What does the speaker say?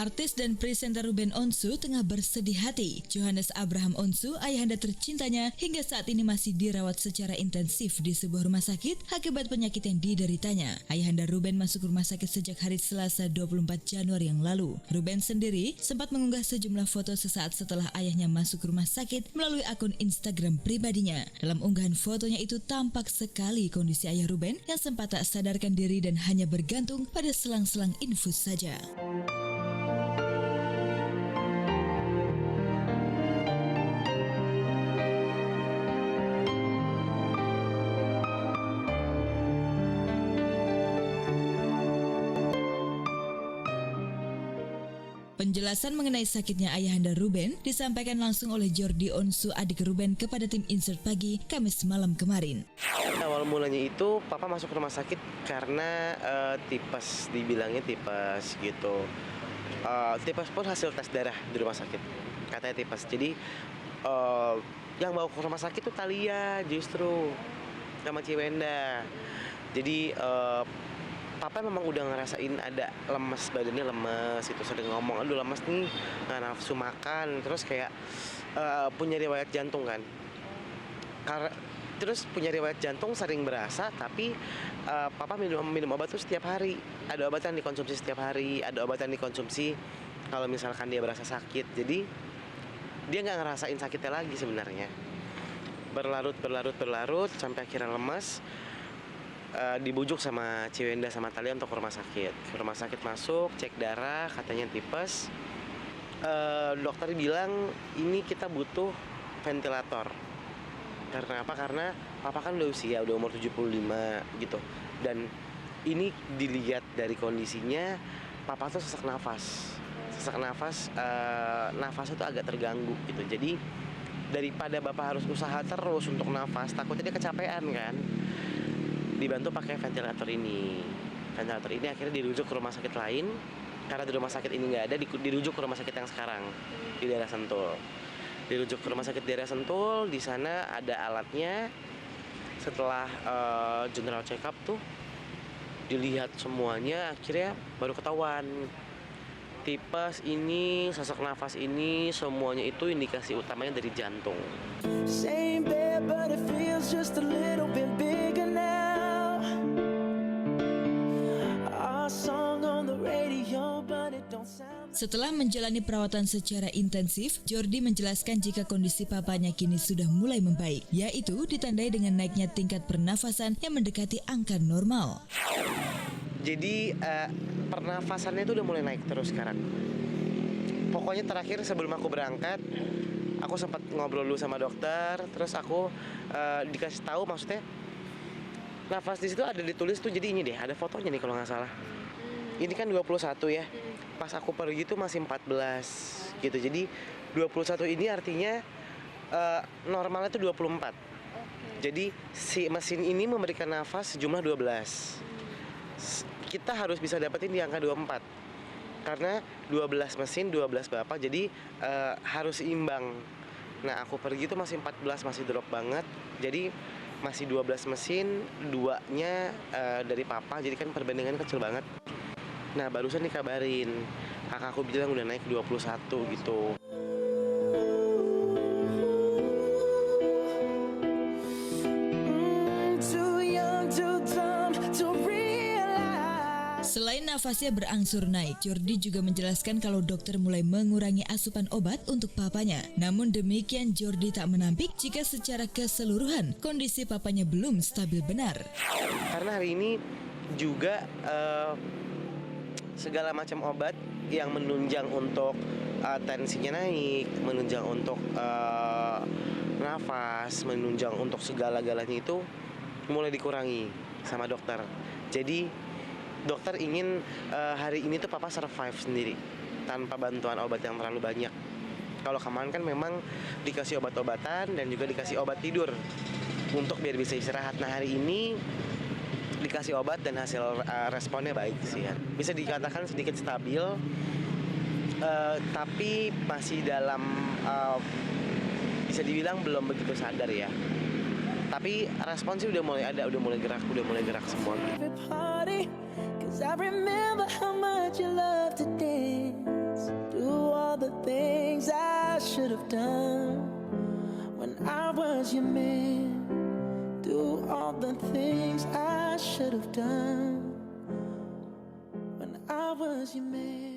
Artis dan presenter Ruben Onsu tengah bersedih hati. Johannes Abraham Onsu, ayahanda tercintanya, hingga saat ini masih dirawat secara intensif di sebuah rumah sakit akibat penyakit yang dideritanya. Ayahanda Ruben masuk rumah sakit sejak hari Selasa 24 Januari yang lalu. Ruben sendiri sempat mengunggah sejumlah foto sesaat setelah ayahnya masuk rumah sakit melalui akun Instagram pribadinya. Dalam unggahan fotonya itu tampak sekali kondisi ayah Ruben yang sempat tak sadarkan diri dan hanya bergantung pada selang-selang infus saja. Penjelasan mengenai sakitnya ayahanda Ruben disampaikan langsung oleh Jordi Onsu, adik Ruben, kepada tim Insert Pagi Kamis malam kemarin. Awal mulanya itu papa masuk rumah sakit karena tipes, dibilangnya tipes gitu. Tipes pun hasil tes darah di rumah sakit, katanya tipes. Jadi yang bawa ke rumah sakit tuh Thalia justru sama Ciwenda. Jadi papa memang udah ngerasain ada lemes, badannya lemes, itu sering ngomong, aduh lemes nih, nggak nafsu makan, terus kayak punya riwayat jantung kan. Terus punya riwayat jantung sering berasa, tapi papa minum obat tuh setiap hari. Ada obat yang dikonsumsi setiap hari, ada obat yang dikonsumsi kalau misalkan dia berasa sakit. Jadi dia nggak ngerasain sakitnya lagi sebenarnya. Berlarut sampai akhirnya lemes. Dibujuk sama Ciwenda sama Thalia untuk ke rumah sakit. Ke rumah sakit masuk, cek darah, katanya tipes. Dokter bilang ini kita butuh ventilator. Karena apa? Karena papa kan udah usia, udah umur 75 gitu. Dan ini dilihat dari kondisinya, papa tuh sesak nafas. Nafasnya tuh agak terganggu gitu. Jadi daripada bapak harus usaha terus untuk nafas, takutnya dia kecapean kan. Dibantu pakai ventilator ini. Ventilator ini akhirnya dirujuk ke rumah sakit lain. Karena di rumah sakit ini nggak ada, dirujuk ke rumah sakit yang sekarang di daerah Sentul. Dirujuk ke rumah sakit daerah Sentul, di sana ada alatnya. Setelah general check up tuh dilihat semuanya, akhirnya baru ketahuan tipes ini, sesak nafas ini, semuanya itu indikasi utamanya dari jantung. Same bed, but it feels just a little bit bigger now. Our song on the radio, but it don't sound. Setelah menjalani perawatan secara intensif, Jordi menjelaskan jika kondisi papanya kini sudah mulai membaik, yaitu ditandai dengan naiknya tingkat pernafasan yang mendekati angka normal. Jadi pernafasannya itu udah mulai naik terus sekarang. Pokoknya terakhir sebelum aku berangkat, aku sempat ngobrol dulu sama dokter, terus aku dikasih tahu, maksudnya nafas di situ ada ditulis tuh, jadi ini deh, ada fotonya nih kalau nggak salah. Ini kan 21 ya. Pas aku pergi tuh masih 14 gitu. Jadi 21 ini artinya normalnya tuh 24. Jadi si mesin ini memberikan nafas sejumlah 12. Kita harus bisa dapetin di angka 24. Karena 12 mesin, 12 bapak, jadi harus imbang. Nah, aku pergi tuh masih 14, masih drop banget. Jadi masih 12 mesin, 2-nya dari papa, jadi kan perbandingan kecil banget. Nah, barusan dikabarin kakakku bilang udah naik 21 gitu. Selain nafasnya berangsur naik, Jordi juga menjelaskan kalau dokter mulai mengurangi asupan obat untuk papanya. Namun demikian, Jordi tak menampik jika secara keseluruhan kondisi papanya belum stabil benar. Karena hari ini juga segala macam obat yang menunjang untuk tensinya naik, menunjang untuk nafas, menunjang untuk segala-galanya itu mulai dikurangi sama dokter. Jadi dokter ingin hari ini tuh papa survive sendiri tanpa bantuan obat yang terlalu banyak. Kalau kemarin kan memang dikasih obat-obatan dan juga dikasih obat tidur untuk biar bisa istirahat. Nah, hari ini dikasih obat dan hasil responnya baik sih ya. Bisa dikatakan sedikit stabil, tapi masih dalam bisa dibilang belum begitu sadar ya. Tapi respon sih udah mulai ada, udah mulai gerak semua gitu. should have done when I was your man. Do all the things I should have done when I was your man.